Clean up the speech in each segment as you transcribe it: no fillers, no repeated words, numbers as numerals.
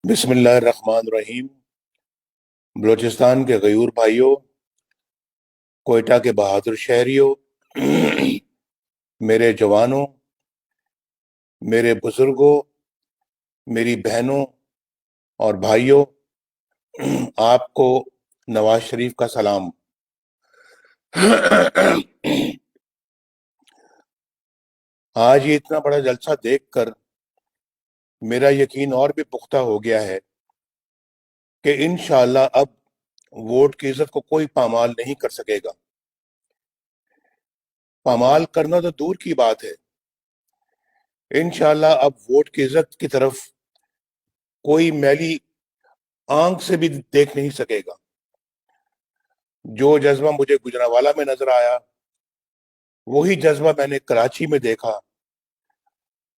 بسم اللہ الرحمن الرحیم۔ بلوچستان کے غیور بھائیوں، کوئٹہ کے بہادر شہریوں، میرے جوانوں، میرے بزرگوں، میری بہنوں اور بھائیوں، آپ کو نواز شریف کا سلام۔ آج یہ اتنا بڑا جلسہ دیکھ کر میرا یقین اور بھی پختہ ہو گیا ہے کہ انشاءاللہ اب ووٹ کی عزت کو کوئی پامال نہیں کر سکے گا۔ پامال کرنا تو دور کی بات ہے، انشاءاللہ اب ووٹ کی عزت کی طرف کوئی میلی آنکھ سے بھی دیکھ نہیں سکے گا۔ جو جذبہ مجھے گجرانوالہ میں نظر آیا، وہی جذبہ میں نے کراچی میں دیکھا،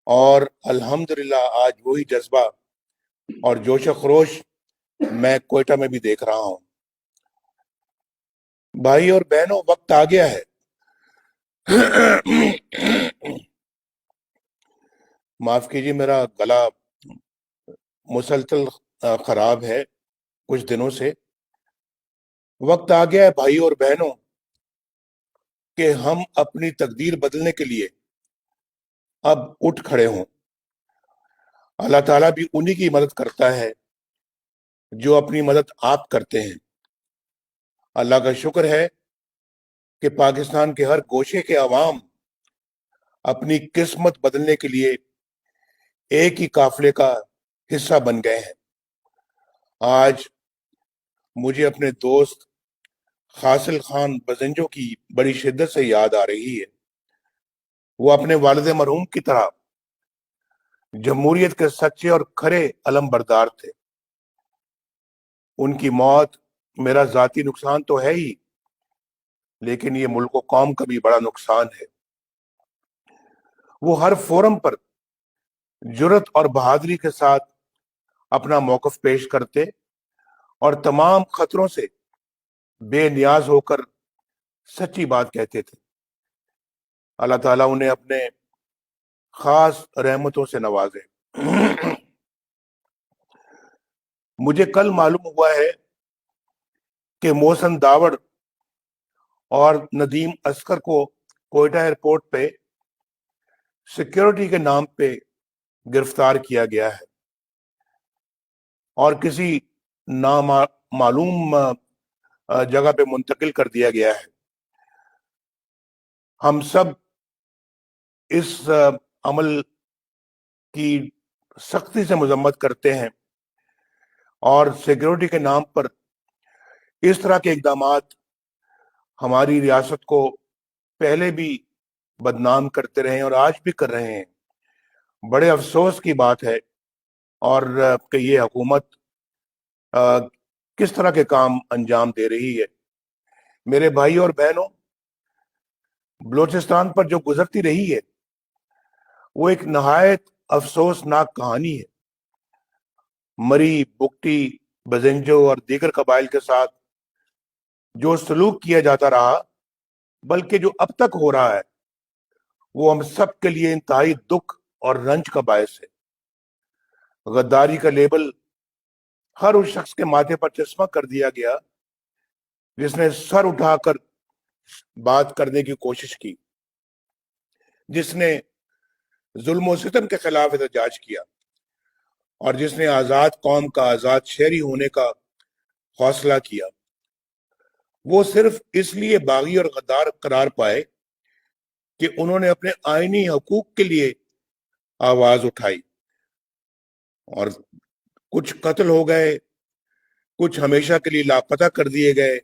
اور الحمدللہ آج وہی جذبہ اور جوش و خروش میں کوئٹہ میں بھی دیکھ رہا ہوں۔ بھائی اور بہنوں، وقت آ گیا ہے۔ معاف کیجیے، میرا گلا مسلسل خراب ہے کچھ دنوں سے۔ وقت آ گیا ہے بھائی اور بہنوں کہ ہم اپنی تقدیر بدلنے کے لیے اب اٹھ کھڑے ہوں۔ اللہ تعالیٰ بھی انہی کی مدد کرتا ہے جو اپنی مدد آپ کرتے ہیں۔ اللہ کا شکر ہے کہ پاکستان کے ہر گوشے کے عوام اپنی قسمت بدلنے کے لیے ایک ہی قافلے کا حصہ بن گئے ہیں۔ آج مجھے اپنے دوست خاصل خان بزنجو کی بڑی شدت سے یاد آ رہی ہے۔ وہ اپنے والد مرحوم کی طرح جمہوریت کے سچے اور کھرے علم بردار تھے۔ ان کی موت میرا ذاتی نقصان تو ہے ہی، لیکن یہ ملک و قوم کا بھی بڑا نقصان ہے۔ وہ ہر فورم پر جرت اور بہادری کے ساتھ اپنا موقف پیش کرتے اور تمام خطروں سے بے نیاز ہو کر سچی بات کہتے تھے۔ اللہ تعالیٰ انہیں اپنے خاص رحمتوں سے نوازے۔ مجھے کل معلوم ہوا ہے کہ محسن داوڑ اور ندیم اصغر کو کوئٹہ ایئرپورٹ پہ سیکیورٹی کے نام پہ گرفتار کیا گیا ہے اور کسی نامعلوم جگہ پہ منتقل کر دیا گیا ہے۔ ہم سب اس عمل کی سختی سے مذمت کرتے ہیں، اور سیکیورٹی کے نام پر اس طرح کے اقدامات ہماری ریاست کو پہلے بھی بدنام کرتے رہے ہیں اور آج بھی کر رہے ہیں۔ بڑے افسوس کی بات ہے اور کہ یہ حکومت کس طرح کے کام انجام دے رہی ہے۔ میرے بھائی اور بہنوں، بلوچستان پر جو گزرتی رہی ہے وہ ایک نہایت افسوسناک کہانی ہے۔ مری، بگٹی، بزنجو اور دیگر قبائل کے ساتھ جو سلوک کیا جاتا رہا، بلکہ جو اب تک ہو رہا ہے، وہ ہم سب کے لیے انتہائی دکھ اور رنج کا باعث ہے۔ غداری کا لیبل ہر اس شخص کے ماتھے پر چسپاں کر دیا گیا جس نے سر اٹھا کر بات کرنے کی کوشش کی، جس نے ظلم و ستم کے خلاف احتجاج کیا، اور جس نے آزاد قوم کا، آزاد شہری ہونے کا حوصلہ کیا۔ وہ صرف اس لیے باغی اور غدار قرار پائے کہ انہوں نے اپنے آئینی حقوق کے لیے آواز اٹھائی، اور کچھ قتل ہو گئے، کچھ ہمیشہ کے لیے لاپتہ کر دیے گئے۔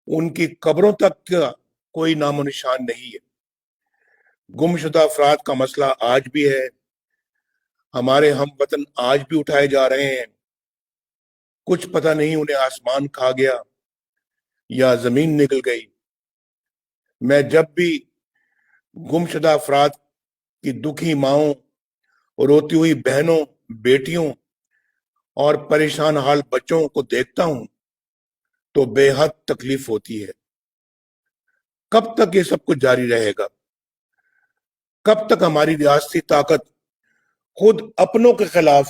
ان کی قبروں تک کا کوئی نام و نشان نہیں ہے۔ گم شدہ افراد کا مسئلہ آج بھی ہے۔ ہمارے ہم وطن آج بھی اٹھائے جا رہے ہیں۔ کچھ پتہ نہیں انہیں آسمان کھا گیا یا زمین نکل گئی۔ میں جب بھی گم شدہ افراد کی دکھی ماؤں، روتی ہوئی بہنوں، بیٹیوں اور پریشان حال بچوں کو دیکھتا ہوں تو بے حد تکلیف ہوتی ہے۔ کب تک یہ سب کچھ جاری رہے گا؟ کب تک ہماری ریاستی طاقت خود اپنوں کے خلاف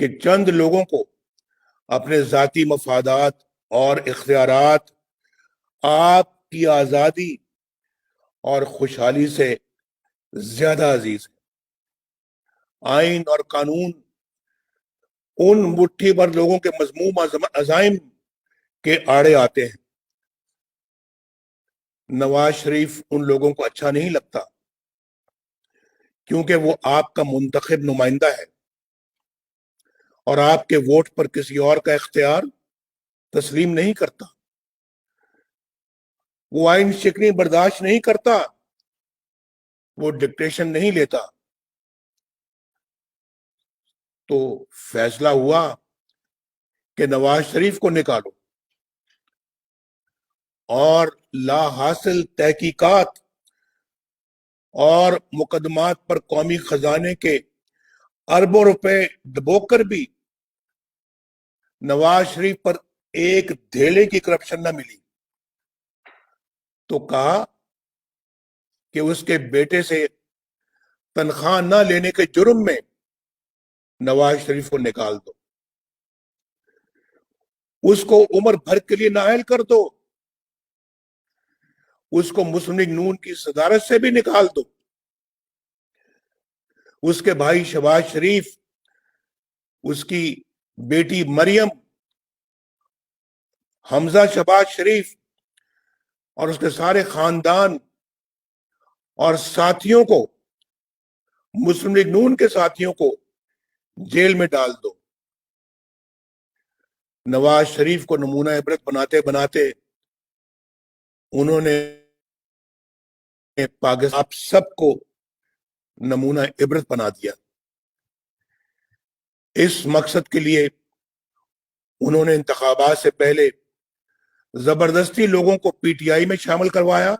کہ چند لوگوں کو اپنے ذاتی مفادات اور اختیارات آپ کی آزادی اور خوشحالی سے زیادہ عزیز ہے۔ آئین اور قانون ان مٹھی بھر لوگوں کے مذموم عزائم کے آڑے آتے ہیں۔ نواز شریف ان لوگوں کو اچھا نہیں لگتا، کیونکہ وہ آپ کا منتخب نمائندہ ہے اور آپ کے ووٹ پر کسی اور کا اختیار تسلیم نہیں کرتا۔ وہ آئین شکنی برداشت نہیں کرتا، وہ ڈکٹیشن نہیں لیتا۔ تو فیصلہ ہوا کہ نواز شریف کو نکالو اور لا حاصل تحقیقات اور مقدمات پر قومی خزانے کے اربوں روپے ڈبو کر بھی نواز شریف پر ایک دھیلے کی کرپشن نہ ملی، تو کہا کہ اس کے بیٹے سے تنخواہ نہ لینے کے جرم میں نواز شریف کو نکال دو، اس کو عمر بھر کے لیے نااہل کر دو، اس کو مسلم لیگ نون کی صدارت سے بھی نکال دو، اس کے بھائی شہباز شریف، اس کی بیٹی مریم، حمزہ شہباز شریف اور اس کے سارے خاندان اور ساتھیوں کو، مسلم لیگ نون کے ساتھیوں کو جیل میں ڈال دو۔ نواز شریف کو نمونہ عبرت بناتے بناتے انہوں نے پاکستان آپ سب کو نمونہ عبرت بنا دیا۔ اس مقصد کے لیے انہوں نے انتخابات سے پہلے زبردستی لوگوں کو پی ٹی آئی میں شامل کروایا،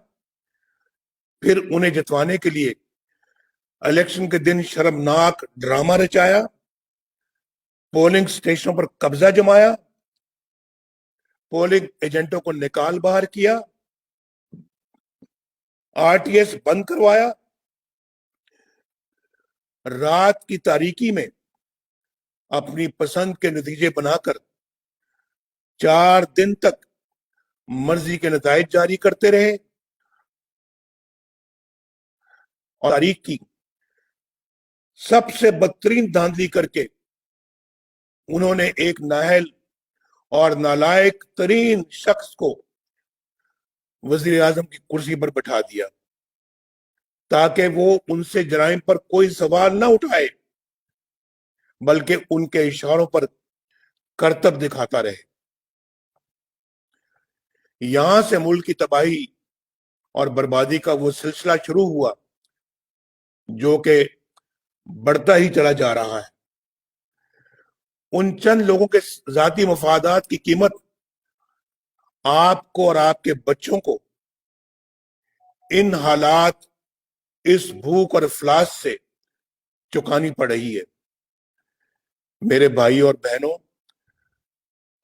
پھر انہیں جتوانے کے لیے الیکشن کے دن شرمناک ڈرامہ رچایا، پولنگ سٹیشنوں پر قبضہ جمایا، پولنگ ایجنٹوں کو نکال باہر کیا، آر ٹی ایس بند کروایا، رات کی تاریکی میں اپنی پسند کے نتیجے بنا کر 4 دن تک مرضی کے نتائج جاری کرتے رہے، اور تاریخ کی سب سے بدترین دھاندلی کر کے انہوں نے ایک نااہل اور نالائق ترین شخص کو وزیر اعظم کی کرسی پر بٹھا دیا، تاکہ وہ ان سے جرائم پر کوئی سوال نہ اٹھائے بلکہ ان کے اشاروں پر کرتب دکھاتا رہے۔ یہاں سے ملک کی تباہی اور بربادی کا وہ سلسلہ شروع ہوا جو کہ بڑھتا ہی چلا جا رہا ہے۔ ان چند لوگوں کے ذاتی مفادات کی قیمت آپ کو اور آپ کے بچوں کو ان حالات، اس بھوک اور افلاس سے چکانی پڑ رہی ہے۔ میرے بھائی اور بہنوں،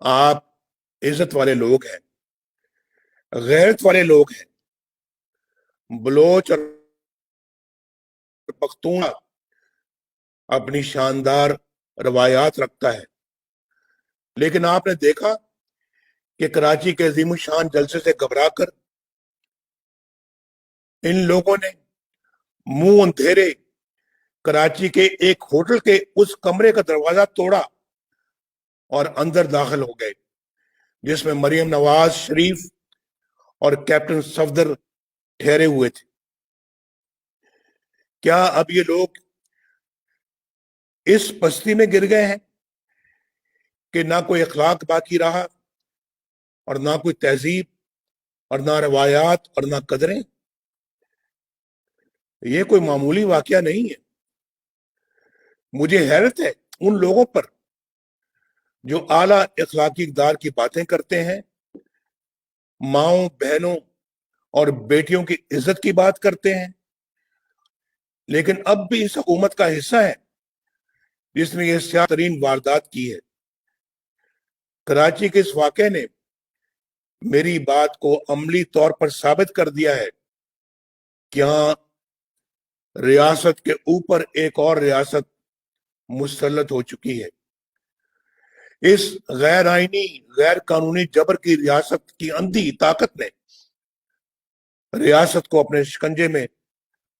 آپ عزت والے لوگ ہیں، غیرت والے لوگ ہیں۔ بلوچ اور پختون اپنی شاندار روایات رکھتا ہے، لیکن آپ نے دیکھا کہ کراچی کے عظیم الشان جلسے سے گھبرا کر ان لوگوں نے منہ اندھیرے کراچی کے ایک ہوٹل کے اس کمرے کا دروازہ توڑا اور اندر داخل ہو گئے جس میں مریم نواز شریف اور کیپٹن صفدر ٹھہرے ہوئے تھے۔ کیا اب یہ لوگ اس پستی میں گر گئے ہیں کہ نہ کوئی اخلاق باقی رہا اور نہ کوئی تہذیب اور نہ روایات اور نہ قدریں؟ یہ کوئی معمولی واقعہ نہیں ہے۔ مجھے حیرت ہے ان لوگوں پر جو اعلیٰ اخلاقی اقدار کی باتیں کرتے ہیں، ماؤں، بہنوں اور بیٹیوں کی عزت کی بات کرتے ہیں، لیکن اب بھی اس حکومت کا حصہ ہے جس نے یہ سیاہ ترین واردات کی ہے۔ کراچی کے اس واقعے نے میری بات کو عملی طور پر ثابت کر دیا ہے کہ ہاں، ریاست کے اوپر ایک اور ریاست مسلط ہو چکی ہے۔ اس غیر آئینی غیر قانونی جبر کی ریاست کی اندھی طاقت نے ریاست کو اپنے شکنجے میں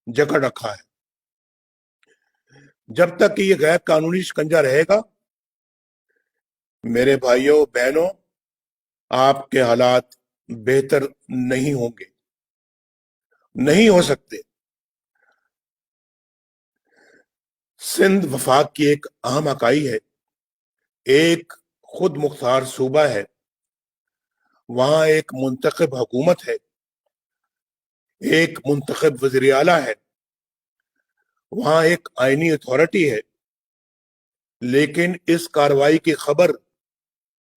جکڑ رکھا ہے. جب تک کہ یہ غیر قانونی شکنجہ رہے گا میرے بھائیوں بہنوں آپ کے حالات بہتر نہیں ہوں گے, نہیں ہو سکتے. سندھ وفاق کی ایک اہم اکائی ہے, ایک خود مختار صوبہ ہے, وہاں ایک منتخب حکومت ہے, ایک منتخب وزیر اعلیٰ ہے, وہاں ایک آئینی اتھارٹی ہے, لیکن اس کارروائی کی خبر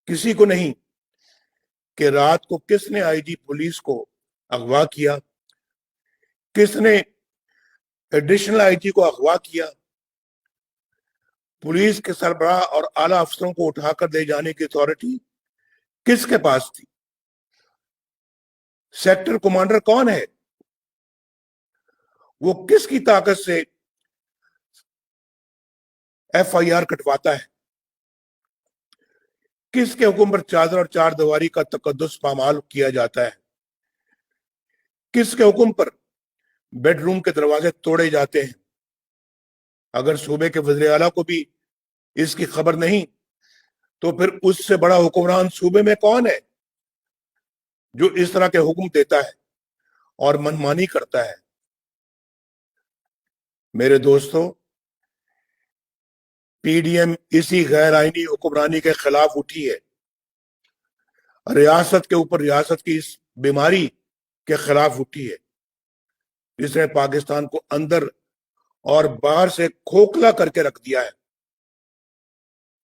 کسی کو نہیں کہ رات کو کس نے آئی جی پولیس کو اغوا کیا, کس نے ایڈیشنل آئی جی کو اغوا کیا, پولیس کے سربراہ اور اعلی افسروں کو اٹھا کر لے جانے کی اتھارٹی کس کے پاس تھی, سیکٹر کمانڈر کون ہے, وہ کس کی طاقت سے ایف آئی آر کٹواتا ہے, کس کے حکم پر چادر اور چار دیواری کا تقدس پامال کیا جاتا ہے, کس کے حکم پر بیڈ روم کے دروازے توڑے جاتے ہیں. اگر صوبے کے وزیر اعلیٰ کو بھی اس کی خبر نہیں تو پھر اس سے بڑا حکمران صوبے میں کون ہے جو اس طرح کے حکم دیتا ہے اور منمانی کرتا ہے. میرے دوستو, پی ڈی ایم اسی غیر آئینی حکمرانی کے خلاف اٹھی ہے, ریاست کے اوپر ریاست کی اس بیماری کے خلاف اٹھی ہے جس نے پاکستان کو اندر اور باہر سے کھوکھلا کر کے رکھ دیا ہے.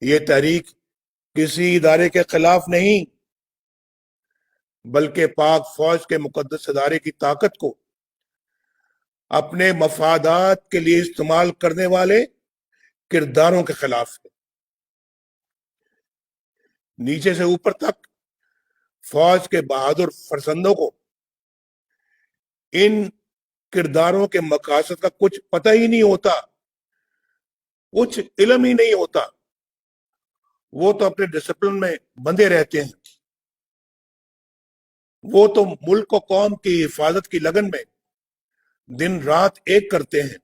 یہ تحریک کسی ادارے کے خلاف نہیں بلکہ پاک فوج کے مقدس ادارے کی طاقت کو اپنے مفادات کے لیے استعمال کرنے والے کرداروں کے خلاف ہے. نیچے سے اوپر تک فوج کے بہادر فرزندوں کو ان کرداروں کے مقاصد کا کچھ پتہ ہی نہیں ہوتا, کچھ علم ہی نہیں ہوتا. وہ تو اپنے ڈسپلن میں بندھے رہتے ہیں, وہ تو ملک و قوم کی حفاظت کی لگن میں دن رات ایک کرتے ہیں,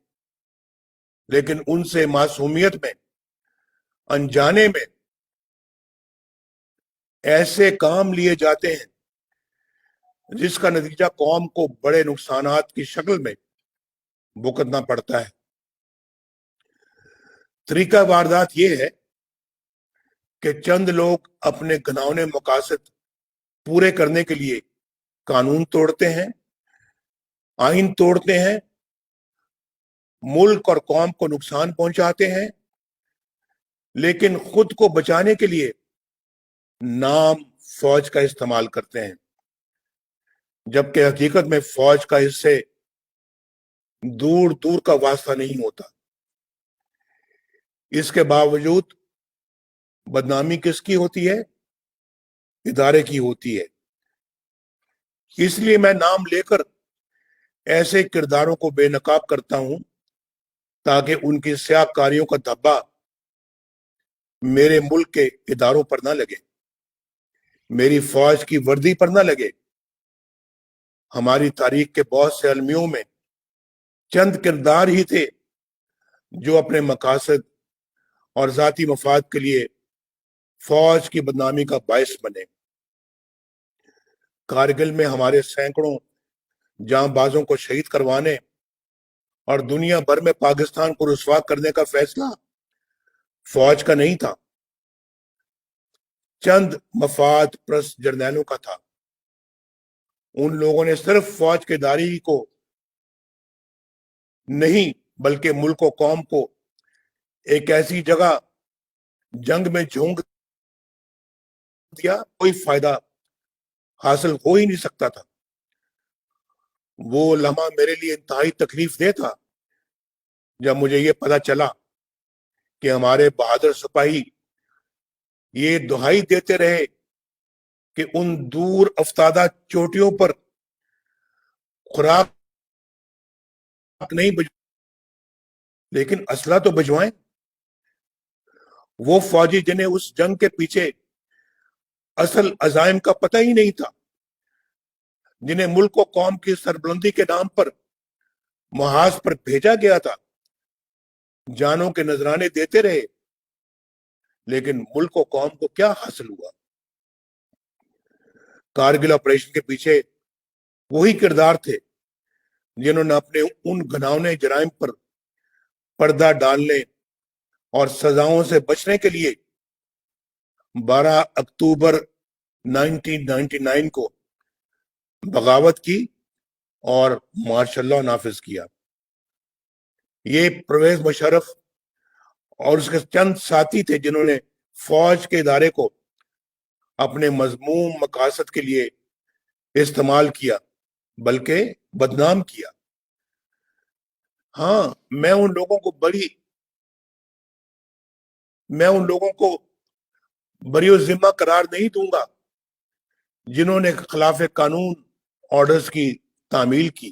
لیکن ان سے معصومیت میں انجانے میں ایسے کام لیے جاتے ہیں جس کا نتیجہ قوم کو بڑے نقصانات کی شکل میں بھگتنا پڑتا ہے. طریقہ واردات یہ ہے کہ چند لوگ اپنے گھناؤنے مقاصد پورے کرنے کے لیے قانون توڑتے ہیں, آئین توڑتے ہیں, ملک اور قوم کو نقصان پہنچاتے ہیں, لیکن خود کو بچانے کے لیے نام فوج کا استعمال کرتے ہیں, جبکہ حقیقت میں فوج کا اس سے دور دور کا واسطہ نہیں ہوتا. اس کے باوجود بدنامی کس کی ہوتی ہے؟ ادارے کی ہوتی ہے. اس لیے میں نام لے کر ایسے کرداروں کو بے نقاب کرتا ہوں تاکہ ان کی سیاہ کاریوں کا دھبا میرے ملک کے اداروں پر نہ لگے, میری فوج کی وردی پر نہ لگے. ہماری تاریخ کے بہت سے المیوں میں چند کردار ہی تھے جو اپنے مقاصد اور ذاتی مفاد کے لیے فوج کی بدنامی کا باعث بنے. کارگل میں ہمارے سینکڑوں جاں بازوں کو شہید کروانے اور دنیا بھر میں پاکستان کو رسوا کرنے کا فیصلہ فوج کا نہیں تھا, چند مفاد پرست جرنیلوں کا تھا. ان لوگوں نے صرف فوج کے داری کو نہیں بلکہ ملک و قوم کو ایک ایسی جگہ جنگ میں جھونک دیا کوئی فائدہ حاصل ہو ہی نہیں سکتا تھا. وہ لمحہ میرے لیے انتہائی تکلیف دہ تھا جب مجھے یہ پتا چلا کہ ہمارے بہادر سپاہی یہ دہائی دیتے رہے کہ ان دور افتادہ چوٹیوں پر خوراک نہیں لیکن اسلحہ تو بھجوائیں. وہ فوجی جنہیں اس جنگ کے پیچھے اصل عزائم کا پتہ ہی نہیں تھا، جنہیں ملک و قوم کی سربلندی کے نام پر محاذ پر بھیجا گیا تھا، جانوں کے نذرانے دیتے رہے، لیکن ملک و قوم کو کیا حاصل ہوا؟ کارگل آپریشن کے پیچھے وہی کردار تھے جنہوں نے اپنے ان گھناؤنے جرائم پر پردہ ڈالنے اور سزاؤں سے بچنے کے لیے 12 اکتوبر 1999 کو بغاوت کی اور مارشل لاء نافذ کیا۔ یہ پرویز مشرف اور اس کے چند ساتھی تھے جنہوں نے فوج کے ادارے کو اپنے مذموم مقاصد کے لیے استعمال کیا، بلکہ بدنام کیا۔ ہاں، میں ان لوگوں کو بری و ذمہ قرار نہیں دوں گا جنہوں نے خلاف قانون آرڈرز کی تعمیل کی،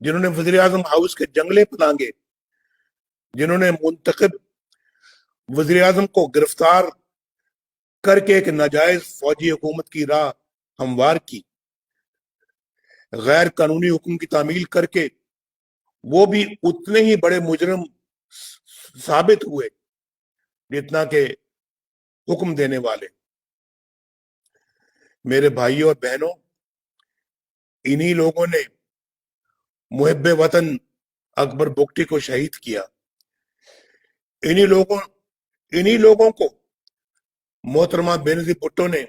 جنہوں نے وزیر اعظم ہاؤس کے جنگلے پلانگے، جنہوں نے منتخب وزیر اعظم کو گرفتار کر کے ایک ناجائز فوجی حکومت کی راہ ہموار کی، غیر قانونی حکم کی تعمیل کر کے وہ بھی اتنے ہی بڑے مجرم ثابت ہوئے جتنا کہ حکم دینے والے۔ میرے بھائیوں اور بہنوں، انہی لوگوں نے محب وطن اکبر بگٹی کو شہید کیا۔ انہی لوگوں کو محترمہ بینظیر بھٹو نے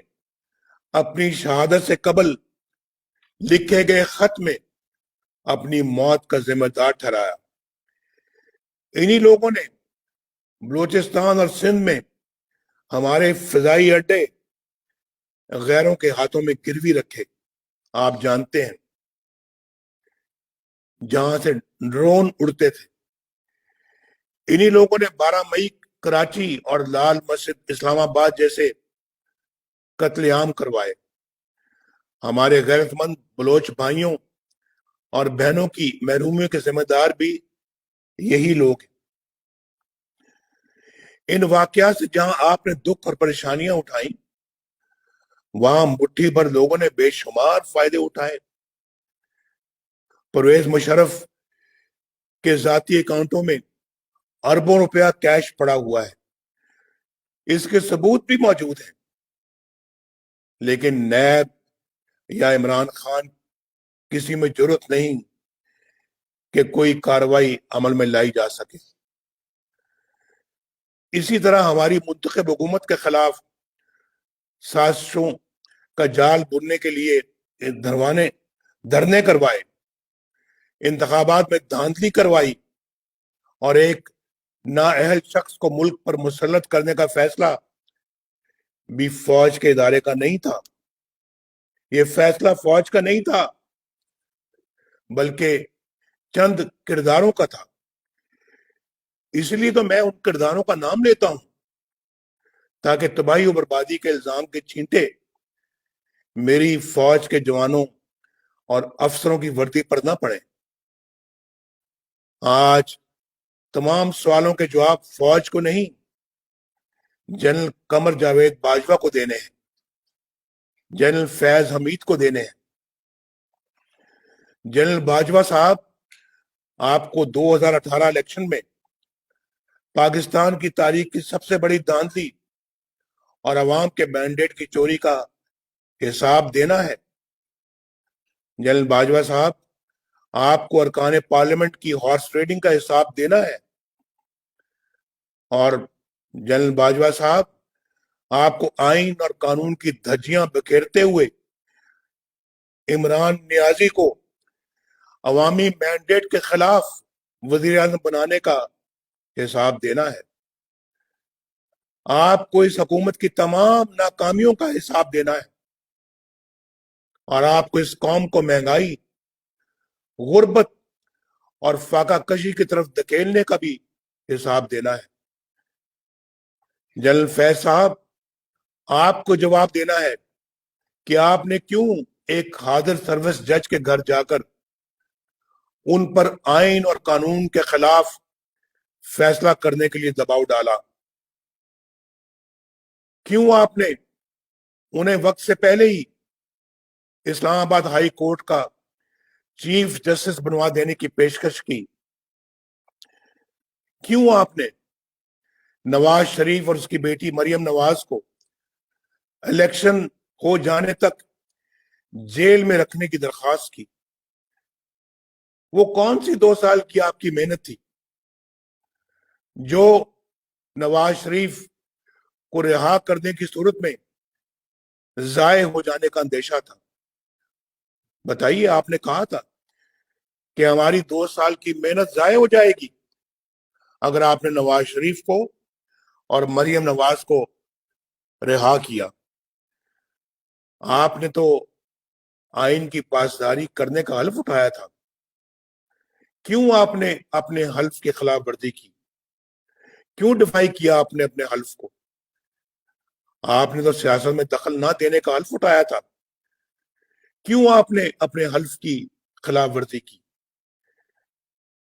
اپنی شہادت سے قبل لکھے گئے خط میں اپنی موت کا ذمہ دار ٹھہرایا۔ انہی لوگوں نے بلوچستان اور سندھ میں ہمارے فضائی اڈے غیروں کے ہاتھوں میں گروی رکھے۔ آپ جانتے ہیں جہاں سے ڈرون اڑتے تھے۔ انہی لوگوں نے 12 مئی کراچی اور لال مسجد اسلام آباد جیسے قتل عام کروائے۔ ہمارے غیرت مند بلوچ بھائیوں اور بہنوں کی محرومیوں کے ذمہ دار بھی یہی لوگ ہیں۔ ان واقعات سے جہاں آپ نے دکھ اور پریشانیاں اٹھائیں، وہاں مٹھی بھر لوگوں نے بے شمار فائدے اٹھائے۔ پرویز مشرف کے ذاتی اکاؤنٹوں میں اربوں روپیہ کیش پڑا ہوا ہے، اس کے ثبوت بھی موجود ہیں، لیکن نیب یا عمران خان کسی میں جرت نہیں کہ کوئی کارروائی عمل میں لائی جا سکے۔ اسی طرح ہماری منتخب حکومت کے خلاف سازشوں کا جال بننے کے لیے دھرنے کروائے، انتخابات میں دھاندلی کروائی اور ایک نااہل شخص کو ملک پر مسلط کرنے کا فیصلہ بھی فوج کے ادارے کا نہیں تھا۔ یہ فیصلہ فوج کا نہیں تھا، بلکہ چند کرداروں کا تھا۔ اس لیے تو میں ان کرداروں کا نام لیتا ہوں تاکہ تباہی و بربادی کے الزام کے چھینٹے میری فوج کے جوانوں اور افسروں کی وردی پر نہ پڑے۔ آج تمام سوالوں کے جواب فوج کو نہیں، جنرل قمر جاوید باجوہ کو دینے ہیں، جنرل فیض حمید کو دینے ہیں۔ جنرل باجوہ صاحب، آپ کو 2018 الیکشن میں پاکستان کی تاریخ کی سب سے بڑی دھاندلی اور عوام کے مینڈیٹ کی چوری کا حساب دینا ہے۔ جنرل باجوہ صاحب، آپ کو ارکان پارلیمنٹ کی ہارس ٹریڈنگ کا حساب دینا ہے، اور جنرل باجوہ صاحب، آپ کو آئین اور قانون کی دھجیاں بکھیرتے ہوئے عمران نیازی کو عوامی مینڈیٹ کے خلاف وزیر اعظم بنانے کا حساب دینا ہے۔ آپ کو اس حکومت کی تمام ناکامیوں کا حساب دینا ہے، اور آپ کو اس قوم کو مہنگائی، غربت اور فاقہ کشی کی طرف دھکیلنے کا بھی حساب دینا ہے۔ جنرل فیض صاحب، آپ کو جواب دینا ہے کہ آپ نے کیوں ایک حاضر سروس جج کے گھر جا کر ان پر آئین اور قانون کے خلاف فیصلہ کرنے کے لیے دباؤ ڈالا۔ کیوں آپ نے انہیں وقت سے پہلے ہی اسلام آباد ہائی کورٹ کا چیف جسٹس بنوا دینے کی پیشکش کی؟ کیوں آپ نے نواز شریف اور اس کی بیٹی مریم نواز کو الیکشن ہو جانے تک جیل میں رکھنے کی درخواست کی؟ وہ کون سی 2 سال کی آپ کی محنت تھی جو نواز شریف کو رہا کرنے کی صورت میں ضائع ہو جانے کا اندیشہ تھا؟ بتائیے، آپ نے کہا تھا کہ ہماری 2 سال کی محنت ضائع ہو جائے گی اگر آپ نے نواز شریف کو اور مریم نواز کو رہا کیا۔ آپ نے تو آئین کی پاسداری کرنے کا حلف اٹھایا تھا، کیوں آپ نے اپنے حلف کی خلاف ورزی کی؟ کیوں ڈیفائی کیا آپ نے اپنے حلف کو؟ آپ نے تو سیاست میں دخل نہ دینے کا حلف اٹھایا تھا، کیوں آپ نے اپنے حلف کی خلاف ورزی کی؟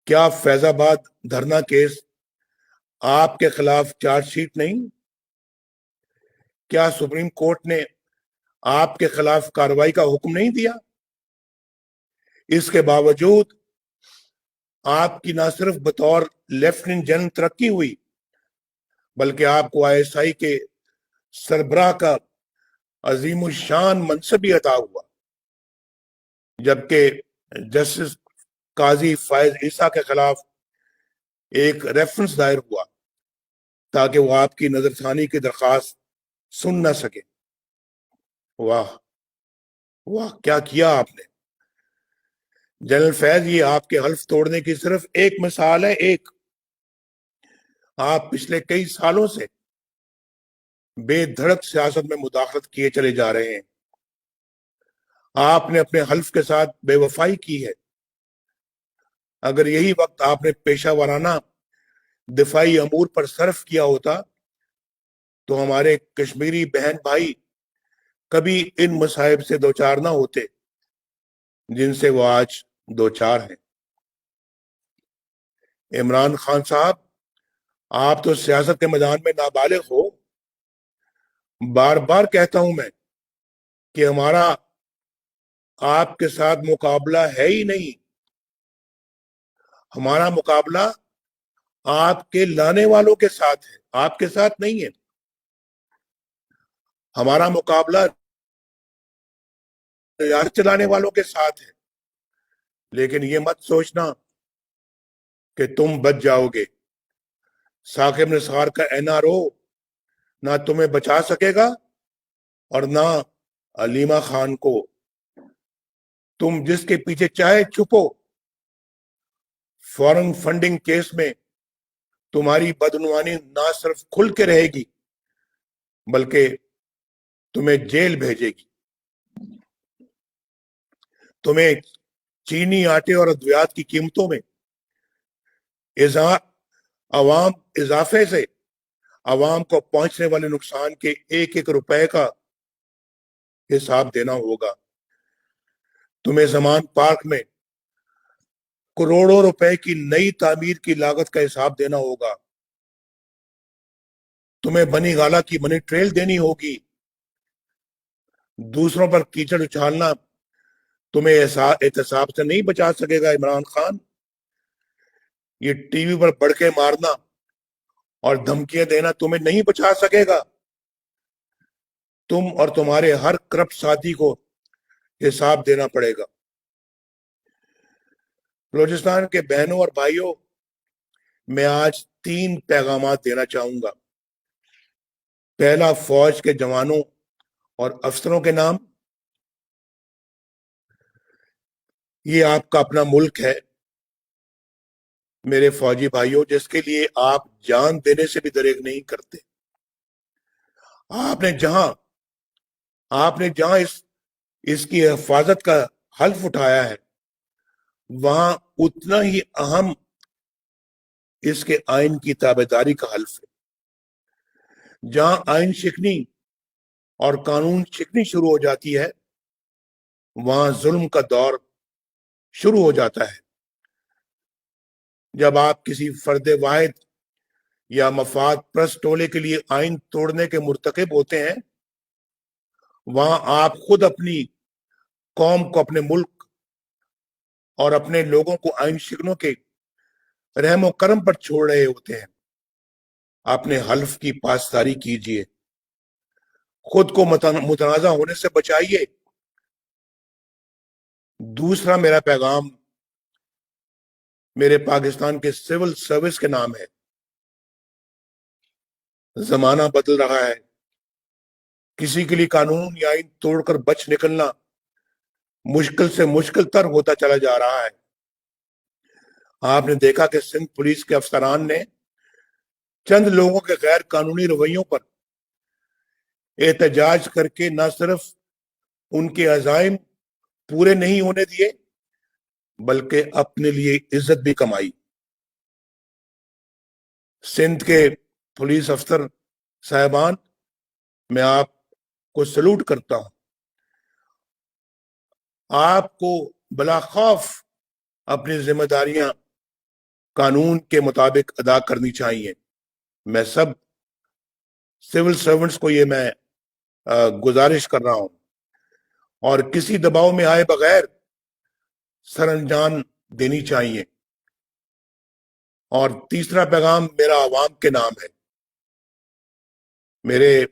کیا فیض آباد دھرنا کیس آپ کے خلاف چارج شیٹ نہیں؟ کیا سپریم کورٹ نے آپ کے خلاف کارروائی کا حکم نہیں دیا؟ اس کے باوجود آپ کی نہ صرف بطور لیفٹیننٹ جنرل ترقی ہوئی بلکہ آپ کو ISI کے سربراہ کا عظیم الشان منصب بھی عطا ہوا، جبکہ جسٹس قاضی فائز عیسیٰ کے خلاف ایک ریفرنس دائر ہوا تاکہ وہ آپ کی نظر ثانی کی درخواست سن نہ سکے۔ واہ واہ، کیا کیا آپ نے جنرل فیض! یہ آپ کے حلف توڑنے کی صرف ایک مثال ہے، ایک۔ آپ پچھلے کئی سالوں سے بے دھڑک سیاست میں مداخلت کیے چلے جا رہے ہیں۔ آپ نے اپنے حلف کے ساتھ بے وفائی کی ہے۔ اگر یہی وقت آپ نے پیشہ ورانہ دفاعی امور پر صرف کیا ہوتا تو ہمارے کشمیری بہن بھائی کبھی ان مصائب سے دوچار نہ ہوتے جن سے وہ آج دوچار ہیں۔ عمران خان صاحب، آپ تو سیاست کے میدان میں نابالغ ہو۔ بار بار کہتا ہوں میں کہ ہمارا آپ کے ساتھ مقابلہ ہے ہی نہیں۔ ہمارا مقابلہ آپ کے لانے والوں کے ساتھ ہے، آپ کے ساتھ نہیں ہے۔ ہمارا مقابلہ ریاست چلانے والوں کے ساتھ ہے۔ لیکن یہ مت سوچنا کہ تم بچ جاؤ گے۔ ثاقب نثار کا NRO نہ تمہیں بچا سکے گا اور نہ علیمہ خان کو۔ تم جس کے پیچھے چاہے چھپو، فورن فنڈنگ کیس میں تمہاری بدعنوانی نہ صرف کھل کے رہے گی بلکہ تمہیں جیل بھیجے گی۔ تمہیں چینی، آٹے اور ادویات کی قیمتوں میں اضافے سے عوام کو پہنچنے والے نقصان کے ایک ایک روپے کا حساب دینا ہوگا۔ تمہیں زمان پارک میں کروڑوں روپے کی نئی تعمیر کی لاگت کا حساب دینا ہوگا۔ تمہیں بنی گالا کی منی ٹریل دینی ہوگی۔ دوسروں پر کیچڑ اچھالنا تمہیں احتساب سے نہیں بچا سکے گا عمران خان۔ یہ ٹی وی پر بڑکے مارنا اور دھمکیاں دینا تمہیں نہیں بچا سکے گا۔ تم اور تمہارے ہر کرپٹ ساتھی کو حساب دینا پڑے گا۔ بلوچستان کے بہنوں اور بھائیوں، میں آج 3 پیغامات دینا چاہوں گا۔ پہلا، فوج کے جوانوں اور افسروں کے نام، یہ آپ کا اپنا ملک ہے میرے فوجی بھائیوں، جس کے لیے آپ جان دینے سے بھی دریغ نہیں کرتے۔ آپ نے جہاں اس کی حفاظت کا حلف اٹھایا ہے وہاں اتنا ہی اہم اس کے آئین کی تابعداری کا حلف ہے۔ جہاں آئین شکنی اور قانون شکنی شروع ہو جاتی ہے وہاں ظلم کا دور شروع ہو جاتا ہے۔ جب آپ کسی فرد واحد یا مفاد پرست ٹولے کے لیے آئین توڑنے کے مرتکب ہوتے ہیں، وہاں آپ خود اپنی قوم کو، اپنے ملک اور اپنے لوگوں کو آئین شکنوں کے رحم و کرم پر چھوڑ رہے ہوتے ہیں۔ اپنے حلف کی پاسداری کیجیے، خود کو متنازع ہونے سے بچائیے۔ دوسرا میرا پیغام میرے پاکستان کے سول سروس کے نام ہے۔ زمانہ بدل رہا ہے، کسی کے لیے قانون یا آئین توڑ کر بچ نکلنا مشکل سے مشکل تر ہوتا چلا جا رہا ہے۔ آپ نے دیکھا کہ سندھ پولیس کے افسران نے چند لوگوں کے غیر قانونی رویوں پر احتجاج کر کے نہ صرف ان کے عزائم پورے نہیں ہونے دیے بلکہ اپنے لیے عزت بھی کمائی۔ سندھ کے پولیس افسر صاحبان، میں آپ کو سلوٹ کرتا ہوں۔ آپ کو بلا خوف اپنی ذمہ داریاں قانون کے مطابق ادا کرنی چاہیے۔ میں سب سول سرونٹس کو یہ میں گزارش کر رہا ہوں، اور کسی دباؤ میں آئے بغیر سر انجام دینی چاہیے۔ اور تیسرا پیغام میرا عوام کے نام ہے۔ میرے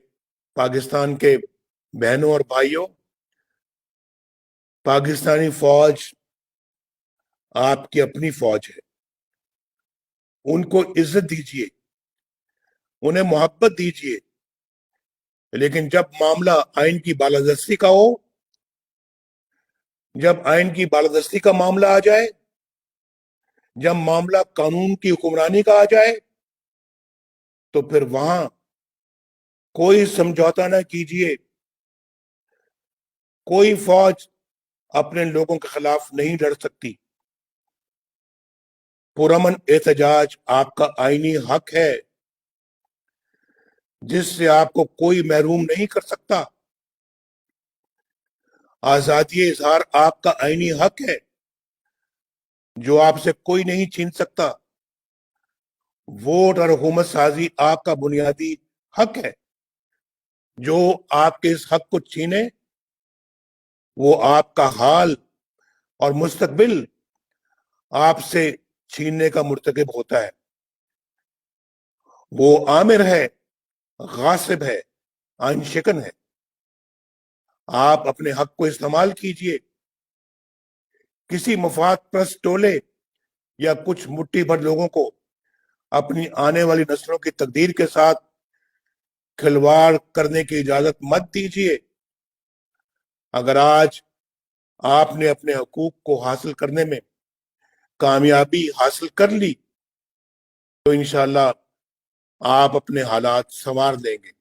پاکستان کے بہنوں اور بھائیوں، پاکستانی فوج آپ کی اپنی فوج ہے۔ ان کو عزت دیجیے، انہیں محبت دیجیے، لیکن جب معاملہ آئین کی بالادستی کا ہو، جب آئین کی بالادستی کا معاملہ آ جائے، جب معاملہ قانون کی حکمرانی کا آ جائے، تو پھر وہاں کوئی سمجھوتا نہ کیجیے۔ کوئی فوج اپنے لوگوں کے خلاف نہیں لڑ سکتی۔ پرامن احتجاج آپ کا آئینی حق ہے، جس سے آپ کو کوئی محروم نہیں کر سکتا۔ آزادی اظہار آپ کا آئینی حق ہے، جو آپ سے کوئی نہیں چھین سکتا۔ ووٹ اور حکومت سازی آپ کا بنیادی حق ہے، جو آپ کے اس حق کو چھینے وہ آپ کا حال اور مستقبل آپ سے چھیننے کا مرتکب ہوتا ہے۔ وہ آمر ہے، غاصب ہے، آئین شکن ہے۔ آپ اپنے حق کو استعمال کیجئے۔ کسی مفاد پرست ٹولے یا کچھ مٹھی بھر لوگوں کو اپنی آنے والی نسلوں کی تقدیر کے ساتھ کھلواڑ کرنے کی اجازت مت دیجیے۔ اگر آج آپ نے اپنے حقوق کو حاصل کرنے میں کامیابی حاصل کر لی تو انشاءاللہ آپ اپنے حالات سنوار لیں گے۔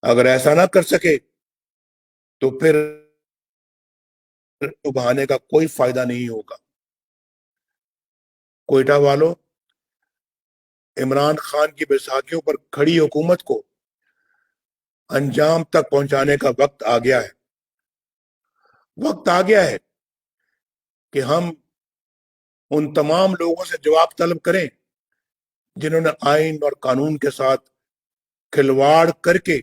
اگر ایسا نہ کر سکے تو پھر بہانے کا کوئی فائدہ نہیں ہوگا۔ کوئٹہ والوں، عمران خان کی بیساکھیوں پر کھڑی حکومت کو انجام تک پہنچانے کا وقت آ گیا ہے۔ وقت آ گیا ہے کہ ہم ان تمام لوگوں سے جواب طلب کریں جنہوں نے آئین اور قانون کے ساتھ کھلواڑ کر کے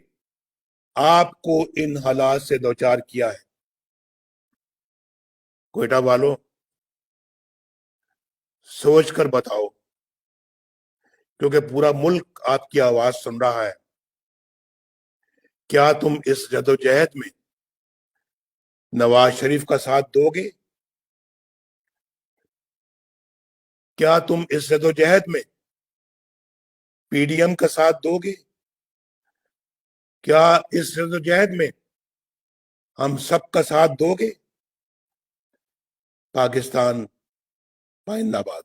آپ کو ان حالات سے دوچار کیا ہے۔ کوئٹہ والوں، سوچ کر بتاؤ، کیونکہ پورا ملک آپ کی آواز سن رہا ہے۔ کیا تم اس جدوجہد میں نواز شریف کا ساتھ دو گے؟ کیا تم اس جدوجہد میں پی ڈی ایم کا ساتھ دو گے؟ کیا اس جدوجہد میں ہم سب کا ساتھ دو گے؟ پاکستان زندہ باد۔